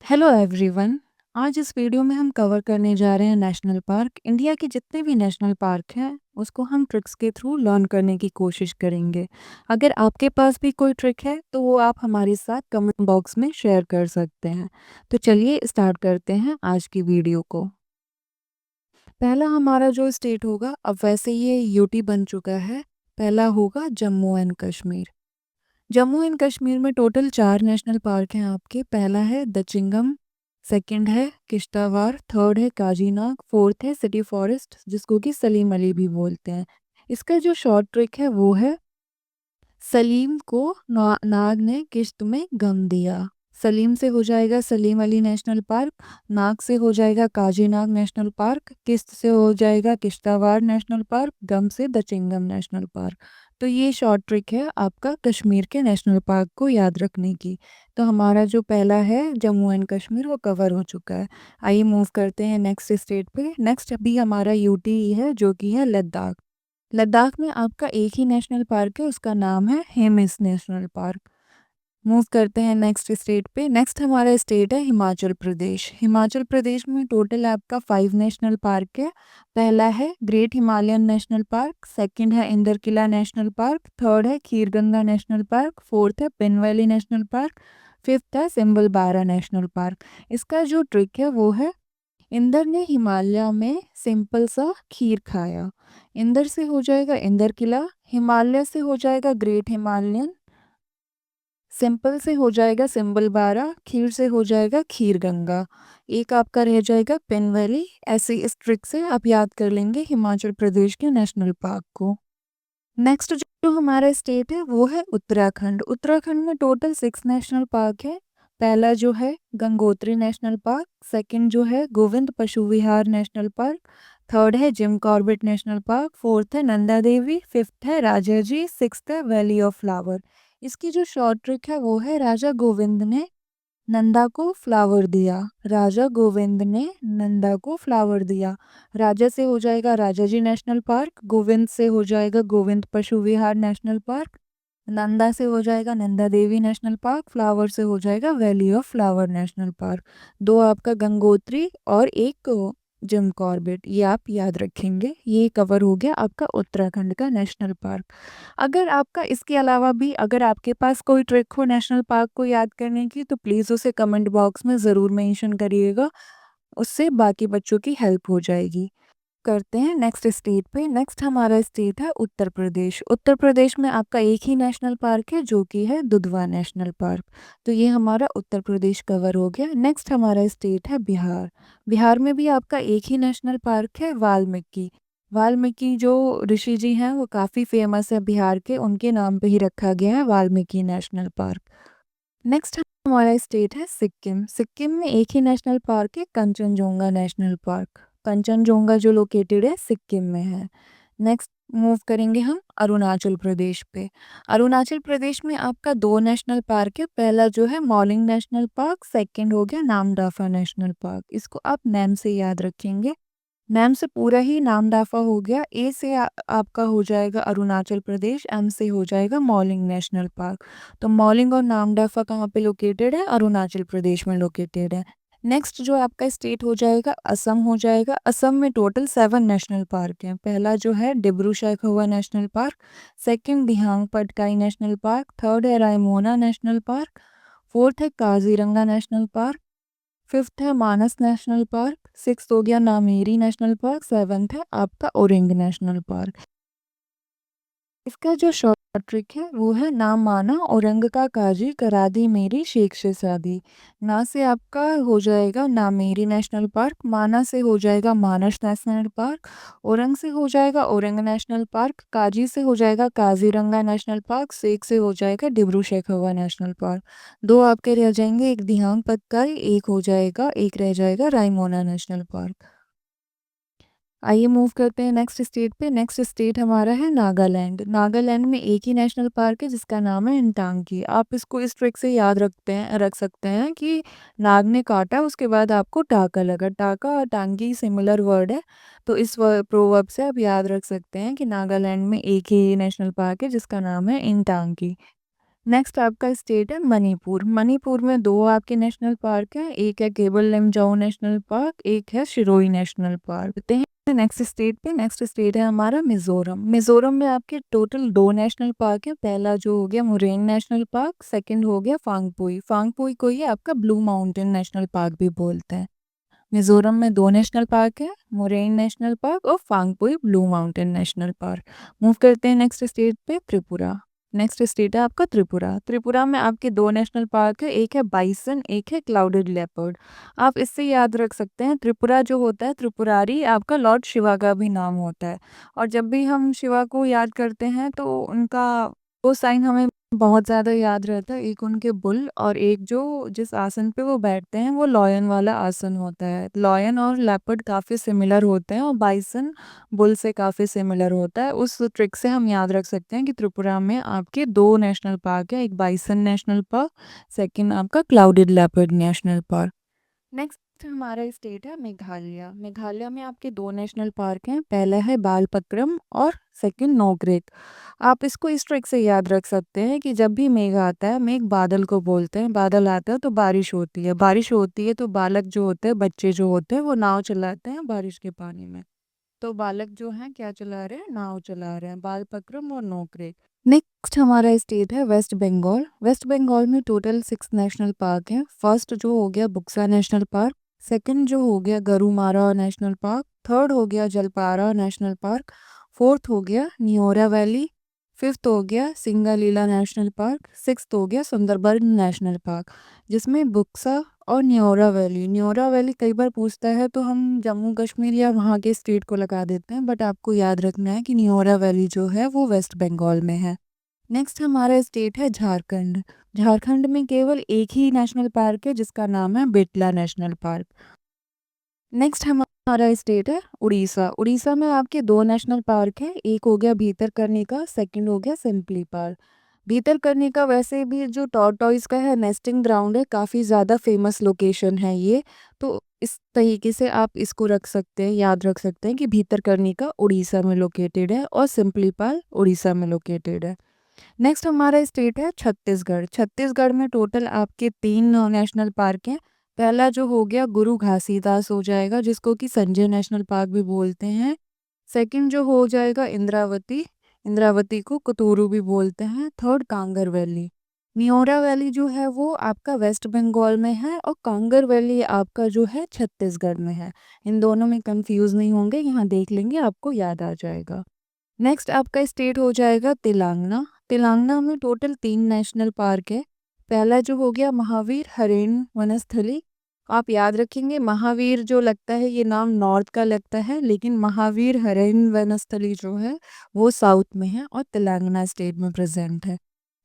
Hello everyone. आज इस video में हम कवर करने जा रहे हैं नेशनल पार्क। इंडिया के जितने भी नेशनल पार्क हैं उसको हम ट्रिक्स के थ्रू लर्न करने की कोशिश करेंगे। अगर आपके पास भी कोई ट्रिक है तो वो आप हमारे साथ कमेंट बॉक्स में शेयर कर सकते हैं। तो चलिए स्टार्ट करते हैं आज की वीडियो को। पहला हमारा जो स्टेट होगा, अब वैसे ये यूटी बन चुका है। पहला होगा जम्मू एंड कश्मीर। जम्मू एंड कश्मीर में टोटल 4 नेशनल पार्क हैं आपके। पहला है दचिंगम, सेकंड है किश्तवाड़, थर्ड है काजीनाग, फोर्थ है सिटी फॉरेस्ट जिसको कि सलीम अली भी बोलते हैं। इसका जो शॉर्ट ट्रिक है वो है सलीम को नाग ने किश्त में गम दिया। सलीम से हो जाएगा सलीम अली नेशनल पार्क, नाग से हो जाएगा काजीनाग नेशनल पार्क, किश्त से हो जाएगा किश्तवाड़ नेशनल पार्क, गम से दचिंगम नेशनल पार्क। तो ये शॉर्ट ट्रिक है आपका कश्मीर के नेशनल पार्क को याद रखने की। तो हमारा जो पहला है जम्मू एंड कश्मीर वो कवर हो चुका है। आइए मूव करते हैं नेक्स्ट स्टेट पे। नेक्स्ट अभी हमारा यूटी है जो कि है लद्दाख। लद्दाख में आपका एक ही नेशनल पार्क है, उसका नाम है हेमिस नेशनल पार्क। मूव करते हैं नेक्स्ट स्टेट पे। नेक्स्ट हमारा स्टेट है हिमाचल प्रदेश। हिमाचल प्रदेश में टोटल आपका 5 नेशनल पार्क है। पहला है great Himalayan national park, second है इंदर किला नेशनल पार्क, थर्ड है खीरगंगा नेशनल पार्क, फोर्थ है pin valley national park, fifth है सिम्बल बारा नेशनल पार्क। इसका जो ट्रिक है वो है इंदर ने हिमालय में सिंपल सा खीर खाया। इंदर से हो जाएगा इंदर किला, हिमालय से हो जाएगा ग्रेट हिमालयन, सिंपल से हो जाएगा सिंबल बारा, खीर से हो जाएगा खीर गंगा। एक आपका रह जाएगा पिन वैली। ऐसे इस ट्रिक से आप याद कर लेंगे हिमाचल प्रदेश के नेशनल पार्क को। नेक्स्ट जो हमारा स्टेट है वो है उत्तराखंड। उत्तराखंड में टोटल 6 नेशनल पार्क है। पहला जो है गंगोत्री नेशनल पार्क, सेकंड जो है गोविंद पशु विहार नेशनल पार्क, थर्ड है Jim Corbett national park, fourth है नंदा देवी, फिफ्थ है राजाजी, सिक्स्थ है वैली ऑफ फ्लावर। इसकी जो शॉर्ट ट्रिक है वो है राजा गोविंद ने नंदा को फ्लावर दिया। राजा गोविंद ने नंदा को फ्लावर दिया। राजा से हो जाएगा राजाजी नेशनल पार्क, गोविंद से हो जाएगा गोविंद पशु विहार नेशनल पार्क, नंदा से हो जाएगा Nanda Devi national park, flower से हो जाएगा valley of flower national park. दो आपका गंगोत्री और एक जिम कॉर्बेट, ये आप याद रखेंगे। ये कवर हो गया आपका उत्तराखंड का नेशनल पार्क। अगर आपका इसके अलावा भी अगर आपके पास कोई ट्रिक हो नेशनल पार्क को याद करने की तो प्लीज़ उसे कमेंट बॉक्स में ज़रूर मेंशन करिएगा। उससे बाकी बच्चों की हेल्प हो जाएगी। करते हैं नेक्स्ट स्टेट पे। नेक्स्ट हमारा स्टेट है उत्तर प्रदेश। उत्तर प्रदेश में आपका एक ही नेशनल पार्क है जो कि है दुधवा नेशनल पार्क। तो ये हमारा उत्तर प्रदेश कवर हो गया। नेक्स्ट हमारा स्टेट है बिहार। बिहार में भी आपका एक ही नेशनल पार्क है वाल्मीकि। वाल्मीकि जो ऋषि जी हैं वो काफ़ी फेमस है बिहार के, उनके नाम पे ही रखा गया है वाल्मीकि नेशनल पार्क। नेक्स्ट हमारा स्टेट है सिक्किम। सिक्किम में एक ही नेशनल पार्क है कंचनजोंगा नेशनल पार्क। कंचनजोंगा जो लोकेटेड है सिक्किम में है। नेक्स्ट मूव करेंगे हम अरुणाचल प्रदेश पे। अरुणाचल प्रदेश में आपका 2 नेशनल पार्क है। पहला जो है मॉलिंग नेशनल पार्क, सेकंड हो गया नामदाफा नेशनल पार्क। इसको आप नेम से याद रखेंगे। नेम से पूरा ही नामदाफा हो गया। ए से आपका हो जाएगा अरुणाचल प्रदेश, एम से हो जाएगा मॉलिंग नेशनल पार्क। तो मॉलिंग और नामदाफा कहाँ पे लोकेटेड है? अरुणाचल प्रदेश में लोकेटेड है। नेक्स्ट जो आपका स्टेट हो जाएगा असम हो जाएगा। असम में टोटल 7 नेशनल पार्क हैं। पहला जो है Dibru Saikhowa national park, second Dihing Patkai national park, third है रायमोना नेशनल पार्क, फोर्थ है काजीरंगा नेशनल पार्क, फिफ्थ है मानस नेशनल पार्क, सिक्स्थ हो गया नामेरी नेशनल पार्क, सेवंथ है आपका ओरेंग नेशनल पार्क। इसका जो शॉर्ट ट्रिक है वो है नाम माना औरंग का काजी करा दी मेरी शेख से शादी। ना से आपका हो जाएगा नामेरी नेशनल पार्क, माना से हो जाएगा मानस नेशनल पार्क, औरंग से हो जाएगा औरंग नेशनल पार्क, काजी से हो जाएगा काजीरंगा नेशनल पार्क, शेख से हो जाएगा डिब्रू सैखोवा नेशनल पार्क। दो आपके रह जाएंगे, एक दिहांग पतकाई, एक रह जाएगा रायमोना नेशनल पार्क। आइए मूव करते हैं नेक्स्ट स्टेट पे। नेक्स्ट स्टेट हमारा है नागालैंड। नागालैंड में एक ही नेशनल पार्क है जिसका नाम है इंटांगी। आप इसको इस ट्रिक से याद रख सकते हैं कि नाग ने काटा उसके बाद आपको टाका लगा। टाका और टांगी सिमिलर वर्ड है, तो इस प्रोवर्ब से आप याद रख सकते हैं कि नागालैंड में एक ही नेशनल पार्क है जिसका नाम है इंटांगी। नेक्स्ट आपका स्टेट है मणिपुर। मणिपुर में 2 आपके नेशनल पार्क हैं, एक है केबल लमजाओ नेशनल पार्क, एक है शिरोई नेशनल पार्क। देखते हैं नेक्स्ट स्टेट पे। नेक्स्ट स्टेट है हमारा मिज़ोरम। मिज़ोरम में आपके टोटल 2 नेशनल पार्क हैं। पहला जो हो गया मोरेन नेशनल पार्क, सेकंड हो गया फांगपुई। फांगपुई को ही आपका ब्लू माउंटेन नेशनल पार्क भी बोलते हैं। मिज़ोरम में 2 नेशनल पार्क हैं, मोरेन नेशनल पार्क और Phawngpui blue mountain national park. Move करते हैं नेक्स्ट स्टेट पे, त्रिपुरा। नेक्स्ट स्टेट है आपका त्रिपुरा। त्रिपुरा में आपके 2 नेशनल पार्क है, एक है बाइसन, एक है क्लाउडेड लेपर्ड। आप इससे याद रख सकते हैं, त्रिपुरा जो होता है, त्रिपुरारी आपका लॉर्ड शिवा का भी नाम होता है। और जब भी हम शिवा को याद करते हैं तो उनका वो साइन हमें बहुत ज़्यादा याद रहता है। एक उनके बुल और एक जो जिस आसन पे वो बैठते हैं वो लॉयन वाला आसन होता है। लॉयन और लेपर्ड काफ़ी सिमिलर होते हैं और बाइसन बुल से काफ़ी सिमिलर होता है। उस ट्रिक से हम याद रख सकते हैं कि त्रिपुरा में आपके 2 नेशनल पार्क हैं, एक बाइसन नेशनल पार्क, सेकंड आपका clouded leopard national park. Next हमारा स्टेट है मेघालय। मेघालय में आपके 2 नेशनल पार्क हैं, पहला है बालपक्रम और सेकंड नोक्रेक। आप इसको इस ट्रिक से याद रख सकते हैं कि जब भी मेघ आता है, मेघ बादल को बोलते हैं, बादल आता है तो बारिश होती है, बारिश होती है तो बालक जो होते हैं, बच्चे जो होते हैं वो नाव चलाते हैं बारिश के पानी में। तो बालक जो हैं क्या चला रहे हैं, नाव चला रहे हैं, बालपक्रम और नोक्रेक। नेक्स्ट हमारा स्टेट है वेस्ट बंगाल। वेस्ट बंगाल में टोटल 6 नेशनल पार्क हैं। फर्स्ट जो हो गया बुक्सा नेशनल पार्क, सेकंड जो हो गया गरुमारा नेशनल पार्क, थर्ड हो गया जलपारा नेशनल पार्क, फोर्थ हो गया नियोरा वैली, फिफ्थ हो गया सिंगालीला नेशनल पार्क, सिक्स्थ हो गया सुंदरबन नेशनल पार्क। जिसमें बुक्सा और न्योरा वैली कई बार पूछता है तो हम जम्मू कश्मीर या वहाँ के स्टेट को लगा देते हैं, बट आपको याद रखना है कि न्योरा वैली जो है वो वेस्ट बंगाल में है। नेक्स्ट हमारा स्टेट है झारखंड। झारखंड में केवल एक ही नेशनल पार्क है जिसका नाम है बेटला नेशनल पार्क। नेक्स्ट हमारा स्टेट है उड़ीसा। उड़ीसा में आपके 2 नेशनल पार्क हैं, एक हो गया भीतरकनिका, सेकंड हो गया सिंपली पार्क। भीतरकनिका वैसे भी जो टॉर्टॉइस का है नेस्टिंग ग्राउंड है, काफ़ी ज़्यादा फेमस लोकेशन है ये। तो इस तरीके से आप इसको रख सकते हैं, याद रख सकते हैं कि भीतरकनिका उड़ीसा में लोकेटेड है और सिंपली पार्क उड़ीसा में लोकेटेड है। नेक्स्ट हमारा स्टेट है छत्तीसगढ़। छत्तीसगढ़ में टोटल आपके 3 नेशनल पार्क हैं। पहला जो हो गया गुरु घासीदास हो जाएगा, जिसको कि संजय नेशनल पार्क भी बोलते हैं। सेकंड जो हो जाएगा इंद्रावती, इंद्रावती को कुतुरु भी बोलते हैं। Third Kanger valley. Neora valley जो है वो आपका वेस्ट बंगाल में है और कांगर वैली आपका जो है छत्तीसगढ़ में है। इन दोनों में कंफ्यूज नहीं होंगे, यहाँ देख लेंगे आपको याद आ जाएगा। नेक्स्ट आपका स्टेट हो जाएगा तेलंगाना। तेलंगाना में टोटल 3 नेशनल पार्क है। पहला जो हो गया महावीर हरिण वनस्थली। आप याद रखेंगे महावीर जो लगता है ये नाम नॉर्थ का लगता है, लेकिन महावीर हरिण वनस्थली जो है वो साउथ में है और तेलंगाना स्टेट में प्रेजेंट है।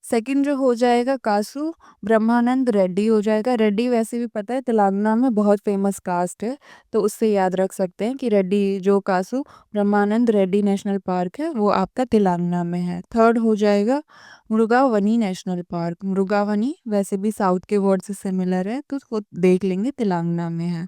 सेकंड जो हो जाएगा कासु ब्रह्मानंद रेड्डी हो जाएगा। रेड्डी वैसे भी पता है तेलंगाना में बहुत फेमस कास्ट है, तो उससे याद रख सकते हैं कि रेड्डी जो कासु ब्रह्मानंद रेड्डी नेशनल पार्क है वो आपका तेलंगाना में है। थर्ड हो जाएगा मुरुगावनी नेशनल पार्क। मुरुगावनी वैसे भी साउथ के वर्ड से सिमिलर है, तो उसको देख लेंगे तेलंगाना में है।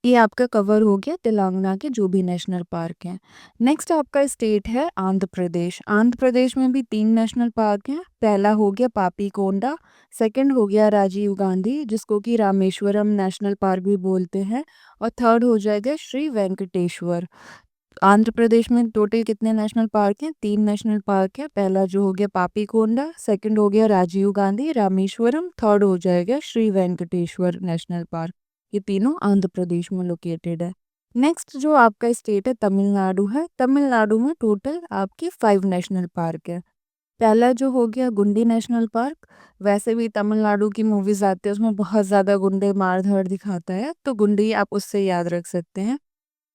ये आपका कवर हो गया तेलंगाना के जो भी नेशनल पार्क हैं। नेक्स्ट आपका स्टेट है आंध्र प्रदेश। आंध्र प्रदेश में भी 3 नेशनल पार्क हैं। पहला हो गया पापी कोंडा, सेकंड हो गया राजीव गांधी जिसको कि रामेश्वरम नेशनल पार्क भी बोलते हैं, और थर्ड हो जाएगा श्री वेंकटेश्वर। आंध्र प्रदेश में टोटल कितने नेशनल पार्क हैं? 3 नेशनल पार्क है। पहला जो हो गया पापी कोंडा, सेकंड हो गया राजीव गांधी रामेश्वरम, थर्ड हो जाएगा श्री वेंकटेश्वर नेशनल पार्क। ये तीनों आंध्र प्रदेश में लोकेटेड है। नेक्स्ट जो आपका स्टेट है तमिलनाडु है। तमिलनाडु में टोटल आपके 5 नेशनल पार्क है। पहला जो हो गया गुंडी नेशनल पार्क। वैसे भी तमिलनाडु की मूवीज आती है उसमें बहुत ज़्यादा गुंडे मार धाड़ दिखाता है, तो गुंडी आप उससे याद रख सकते हैं।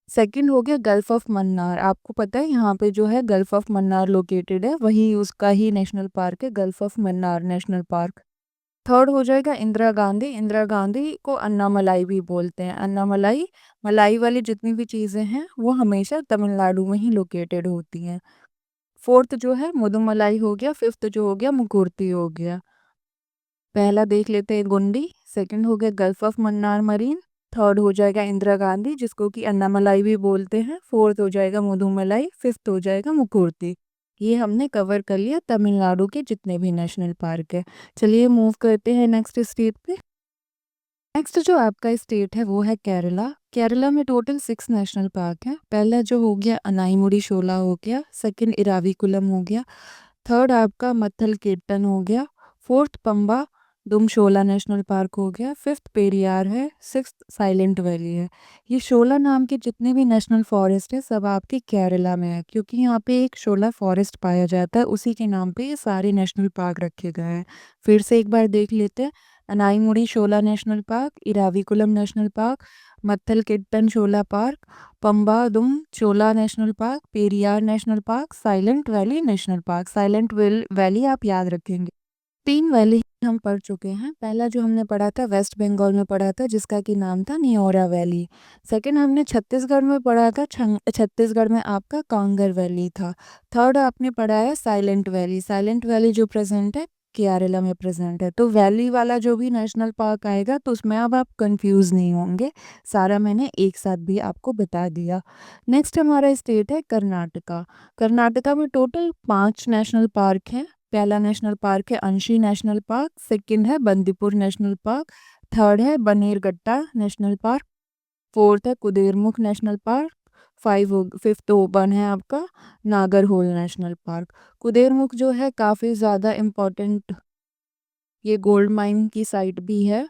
सेकंड हो गया गल्फ ऑफ मन्नार। आपको पता है यहाँ पे जो है गल्फ ऑफ मन्नार लोकेटेड है, वही उसका ही नेशनल पार्क है, gulf of Mannar national park. Third हो जाएगा इंदिरा गांधी। इंदिरा गांधी को अन्नामलाई भी बोलते हैं। अन्नामलाई मलाई वाली जितनी भी चीज़ें हैं वो हमेशा तमिलनाडु में ही लोकेटेड होती हैं। फोर्थ जो है मुदुमलाई हो गया, फिफ्थ जो हो गया मुकुर्ती हो गया। पहला देख लेते हैं गुंडी, सेकंड हो गया gulf of Mannar marine, third हो जाएगा इंदिरा गांधी जिसको कि अन्नामलाई भी बोलते हैं, फोर्थ हो जाएगा मुदुमलाई, फिफ्थ हो जाएगा मुकुर्ती। ये हमने कवर कर लिया तमिलनाडु के जितने भी नेशनल पार्क है। चलिए मूव करते हैं नेक्स्ट स्टेट पे। नेक्स्ट जो आपका स्टेट है वो है केरला। केरला में टोटल 6 नेशनल पार्क हैं। पहला जो हो गया अनाईमुड़ी शोला हो गया, सेकंड इराविकुलम हो गया, थर्ड आपका मत्थल कीर्तन हो गया, फोर्थ पंबा दुमशोला नेशनल पार्क हो गया, फिफ्थ पेरियार है, सिक्स्थ साइलेंट वैली है। ये शोला नाम के जितने भी नेशनल फॉरेस्ट है सब आपके केरला में है, क्योंकि यहाँ पे एक शोला फॉरेस्ट पाया जाता है, उसी के नाम पे ये सारे नेशनल पार्क रखे गए हैं। फिर से एक बार देख लेते हैं। Anamudi Shola national park, Eravikulam national park, Mathikettan Shola park, Pambadum Shola national park, Periyar national park, silent valley national park. Silent valley आप याद रखेंगे। 3 वैली हम पढ़ चुके हैं। पहला जो हमने पढ़ा था वेस्ट बंगाल में पढ़ा था, जिसका कि नाम था नियोरा वैली। सेकंड हमने छत्तीसगढ़ में पढ़ा था, छत्तीसगढ़ में आपका कांगर वैली था। थर्ड आपने पढ़ा है साइलेंट वैली। साइलेंट वैली जो प्रेजेंट है केरला में प्रेजेंट है। तो वैली वाला जो भी नेशनल पार्क आएगा तो उसमें अब आप कंफ्यूज नहीं होंगे, सारा मैंने एक साथ भी आपको बता दिया। नेक्स्ट हमारा स्टेट है कर्नाटका। कर्नाटका में टोटल 5 नेशनल पार्क हैं। पहला नेशनल पार्क है अंशी नेशनल पार्क, सेकंड है बंदीपुर नेशनल पार्क, थर्ड है बनेरघट्टा नेशनल पार्क, फोर्थ है Kudremukh national park, fifth open है आपका नागरहोल नेशनल पार्क। कुदेरमुख जो है काफ़ी ज़्यादा इम्पोर्टेंट, ये गोल्ड माइन की साइट भी है,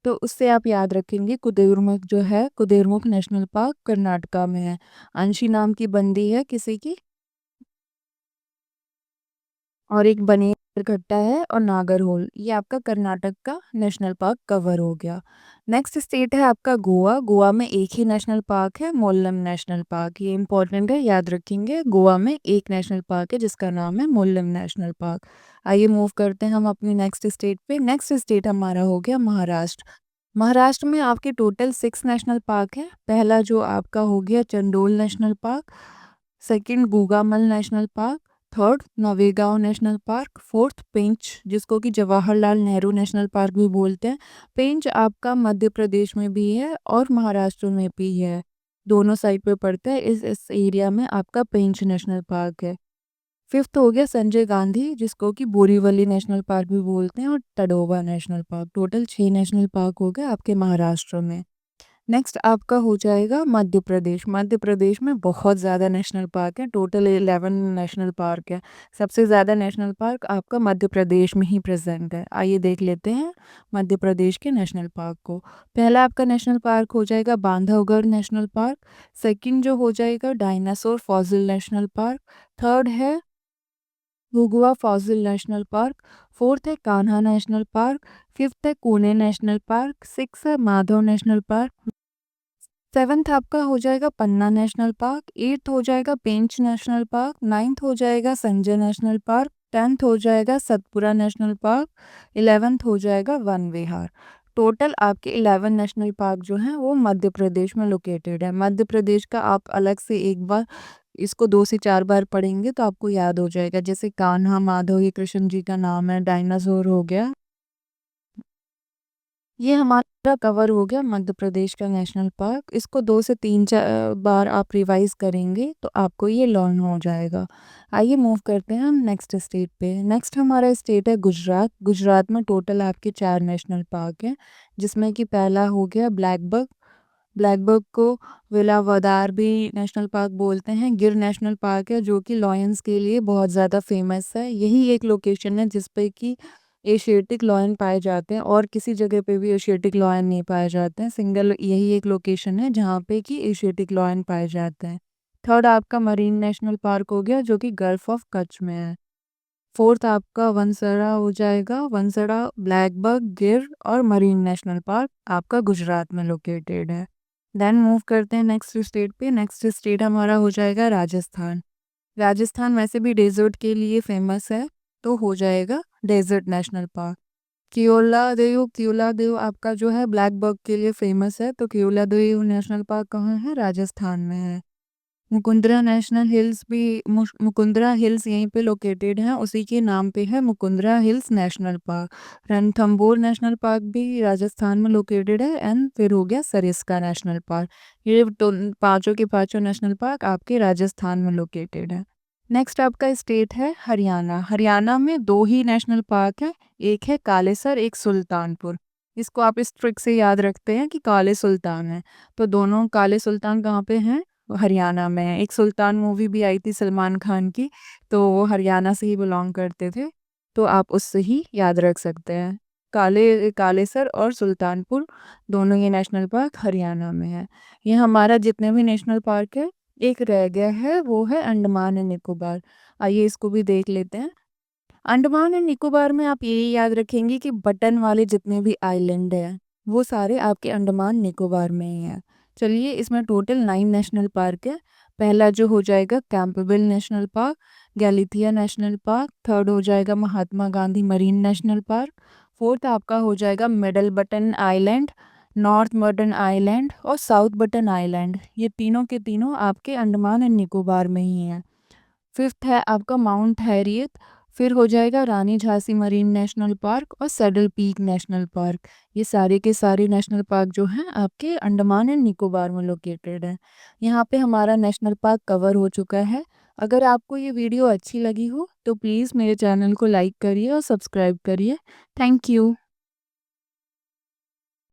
तो उससे आप याद रखेंगे कुदेरमुख जो है, कुदेरमुख नेशनल पार्क कर्नाटका में है। अंशी नाम की बंदी है किसी की, और एक बनेरघट्टा है और नागरहोल। ये आपका कर्नाटक का नेशनल पार्क कवर हो गया। नेक्स्ट स्टेट है आपका गोवा। गोवा में एक ही नेशनल पार्क है, मोल्लम नेशनल पार्क। ये इंपॉर्टेंट है, याद रखेंगे। गोवा में एक नेशनल पार्क है जिसका नाम है मोल्लम नेशनल पार्क। आइए मूव करते हैं हम अपनी नेक्स्ट स्टेट पे। नेक्स्ट स्टेट हमारा हो गया महाराष्ट्र। महाराष्ट्र में आपके टोटल 6 नेशनल पार्क हैं। पहला जो आपका हो गया Chandoli national park, second Gugamal national park, third Navegaon national park, fourth Pench जिसको कि जवाहरलाल नेहरू नेशनल पार्क भी बोलते हैं। पेंच आपका मध्य प्रदेश में भी है और महाराष्ट्र में भी है, दोनों साइड पे पड़ता है। इस एरिया में आपका पेंच नेशनल पार्क है। फिफ्थ हो गया संजय गांधी जिसको कि बोरीवली नेशनल पार्क भी बोलते हैं, और Tadoba national park. Total 6 national park हो गए आपके महाराष्ट्र में। नेक्स्ट आपका हो जाएगा मध्य प्रदेश। मध्य प्रदेश में बहुत ज़्यादा नेशनल पार्क है, टोटल 11 नेशनल पार्क है। सबसे ज़्यादा नेशनल पार्क आपका मध्य प्रदेश में ही प्रेजेंट है। आइए देख लेते हैं मध्य प्रदेश के नेशनल पार्क को। पहला आपका नेशनल पार्क हो जाएगा बांधवगढ़ नेशनल पार्क, सेकंड जो हो जाएगा dinosaur fossil national park, third है घुघुआ फॉसिल नेशनल पार्क, फोर्थ है कान्हा नेशनल पार्क, फिफ्थ है कूने नेशनल पार्क, सिक्स है माधव नेशनल पार्क, सेवन्थ आपका हो जाएगा पन्ना नेशनल पार्क, एट्थ हो जाएगा पेंच नेशनल पार्क, नाइन्थ हो जाएगा संजय नेशनल पार्क, टेंथ हो जाएगा सतपुरा नेशनल पार्क, 11th हो जाएगा वन विहार। टोटल आपके 11 नेशनल पार्क जो हैं वो मध्य प्रदेश में लोकेटेड है। मध्य प्रदेश का आप अलग से एक बार इसको 2 से 4 बार पढ़ेंगे तो आपको याद हो जाएगा। जैसे कान्हा माधव ये कृष्ण जी का नाम है, डायनासोर हो गया। ये हमारा कवर हो गया मध्य प्रदेश का नेशनल पार्क। इसको 2 से 3 बार आप रिवाइज करेंगे तो आपको ये लर्न हो जाएगा। आइए मूव करते हैं हम नेक्स्ट स्टेट पे। नेक्स्ट हमारा स्टेट है गुजरात। गुजरात में टोटल आपके 4 नेशनल पार्क हैं, जिसमें कि पहला हो गया ब्लैकबक। ब्लैकबक को वेलावदार भी नेशनल पार्क बोलते हैं। गिर नेशनल पार्क है जो कि लॉयंस के लिए बहुत ज़्यादा फेमस है। यही एक लोकेशन है जिस पे कि एशियाटिक लॉयन पाए जाते हैं, और किसी जगह पे भी एशियाटिक लॉयन नहीं पाए जाते हैं। सिंगल यही एक लोकेशन है जहाँ पे कि एशियाटिक लॉयन पाए जाते हैं। थर्ड आपका मरीन नेशनल पार्क हो गया जो कि गल्फ ऑफ कच्छ में है। फोर्थ आपका वनसरा हो जाएगा। वनसरा, ब्लैकबक, गिर और मरीन नेशनल पार्क आपका गुजरात में लोकेटेड है। देन मूव करते हैं नेक्स्ट स्टेट पे। नेक्स्ट स्टेट हमारा हो जाएगा राजस्थान। राजस्थान वैसे भी डेजर्ट के लिए फेमस है, तो हो जाएगा डेजर्ट नेशनल पार्क। क्योला देव आपका जो है ब्लैक बक के लिए फेमस है, तो क्योला देव नेशनल पार्क कहाँ है? राजस्थान में है। मुकुंदरा नेशनल हिल्स भी, मुकुंदरा हिल्स यहीं पे लोकेटेड है, उसी के नाम पे है Mukundra hills national park. Ranthambore national park भी राजस्थान में लोकेटेड है। एंड फिर हो गया सरिस्का नेशनल पार्क। ये पांचों के पांचों नेशनल पार्क आपके राजस्थान में लोकेटेड है। नेक्स्ट आपका स्टेट है हरियाणा। हरियाणा में 2 ही नेशनल पार्क है, एक है कालेसर, एक सुल्तानपुर। इसको आप इस ट्रिक से याद रखते हैं कि काले सुल्तान है, तो दोनों काले सुल्तान कहाँ पे हैं? हरियाणा में है। एक सुल्तान मूवी भी आई थी सलमान खान की, तो वो हरियाणा से ही बिलॉन्ग करते थे, तो आप उससे ही याद रख सकते हैं। कालेसर और सुल्तानपुर दोनों ये नेशनल पार्क हरियाणा में है। ये हमारा जितने भी नेशनल पार्क है, एक रह गया है, वो है अंडमान एंड निकोबार। आइए इसको भी देख लेते हैं। अंडमान एंड निकोबार में आप यही याद रखेंगे कि बटन वाले जितने भी आइलैंड हैं, वो सारे आपके अंडमान निकोबार में ही हैं। चलिए, इसमें टोटल 9 नेशनल पार्क है। पहला जो हो जाएगा Campbell national park, Galathea national park, third हो जाएगा Mahatma Gandhi marine national park, fourth आपका हो जाएगा middle button island, north button island और साउथ बटन आइलैंड। ये तीनों के तीनों आपके अंडमान एंड निकोबार में ही हैं। फिफ्थ है आपका माउंट हैरियत, फिर हो जाएगा रानी झांसी मरीन नेशनल पार्क और सैडल पीक नेशनल पार्क। ये सारे के सारे नेशनल पार्क जो हैं आपके अंडमान एंड निकोबार में लोकेटेड हैं। यहाँ पे हमारा नेशनल पार्क कवर हो चुका है। अगर आपको ये वीडियो अच्छी लगी हो तो प्लीज़ मेरे चैनल को लाइक करिए और सब्सक्राइब करिए। Thank you.